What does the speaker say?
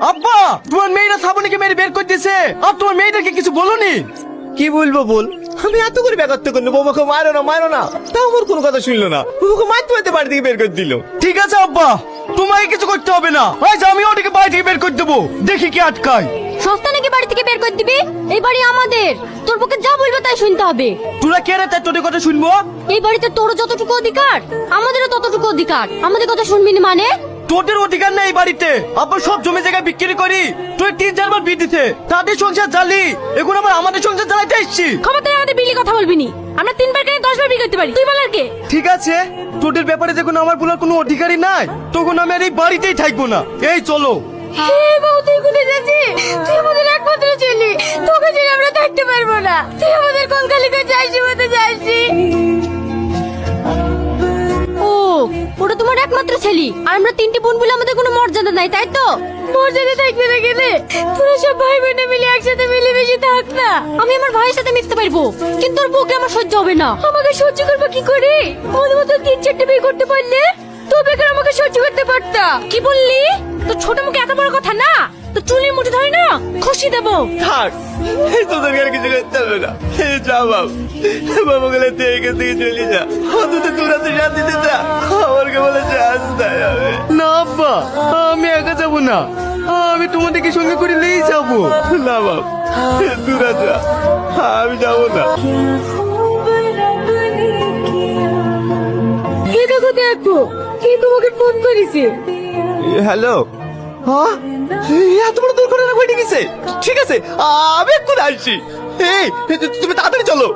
আব্বা, তোমার মেয়েরা শ্রাবণীকে মেরে বের করে দিয়েছে। আর তোমার মেয়েটাকে কিছু বলোনি? কি বলবো বল, আমি এত করে ব্যাগত্ব করলো, বৌমাকে মারো না, তাও আমার কোনো কথা শুনলো না। বৌমাকে মারতে বাড়ি থেকে বের করে দিল। ঠিক আছে আব্বা, তোমাকে কিছু করতে হবে না। আজ আমি ওটাকে বাড়ি থেকে বের করে দেবো, দেখি কি আটকায়। সস্তা নাকি বাড়ি থেকে বের করে দিবি? এই বাড়ি আমাদের, তোর পক্ষে যা বলবে তাই শুনতে হবে। তোরা কে রে তাই তোদের কথা শুনবো? এই বাড়িতে তোর যতটুকু অধিকার আমাদেরও ততটুকু অধিকার। আমাদের কথা শুনবি না মানে? তোদের অধিকার নেই এই বাড়িতে। আব্বা সব জমি জায়গা বিক্রি করি তুই 3-4 বার বিয়ে দিতে, তাদের সংসার জ্বালি, এখন আবার আমাদের সংসার জ্বালাইতে এসছি। ক্ষমতায় আমাদের বিলি কথা বলবি নি। আমরা 3 বার কেন 10 বার বিয়ে করতে পারি, তুই বলার কে? ঠিক আছে, তোদের ব্যাপারে যখন আমার বলার কোনো অধিকারই নাই, তখন আমি আর এই বাড়িতেই থাকবো না। এই চলো। হে বাবু, তুই কোথায় যাচ্ছিস? তুই আমাদের একমাত্র ছেলে, তোকে ছেড়ে আমরা থাকতে পারবো না। তুই আমাদের কলকালিকা যাইছি মতো যাইছি। ও, ওটা তোমার একমাত্র ছেলে, আর আমরা 3টি বোন বলে আমাদের কোনো মর্যাদা নাই, তাই তো? মর্যাদা থাকবে না গেলে তোরা সব ভাই বোনে মিলে একসাথে মিলেমিশে থাক না। আমি আমার ভাইয়ের সাথে মিশতে পারবো, কিন্তু তোর বউকে আমার সহ্য হবে না। আমাকে সহ্য করবো কি করে? আমাদের মতো 3-4টে বিয়ে করতে পারলে তো বেকার আমাকে সহ্য করতে পারতা। কি বললি? তো ছোট মুখে এত বড় কথা না, তো চুলের মুঠি ধরে না খুশি দেবো। থাক, এই তোদের আর কিছু করতে হবে না। এই যা বাবা গেলে তুই এখান থেকে চলে যা, অন্তত তোরা তো শান্তিতে যা। আমাকে বলেছে আসতে হবে না আব্বা, আমি একা যাবো না, আমি তোমাদেরকে সঙ্গে করে নিয়েই যাবো। না বাপ, তোরা যা, আমি যাবো না। এই দেখো দেখো, কে তোমাকে ফোন করেছে? হ্যালো, হ্যাঁ এত বড় দুর্ঘটনা ঘটে গেছে। ঠিক আছে, আমি এক্ষুনি আসছি। এই তুমি তাড়াতাড়ি চলো।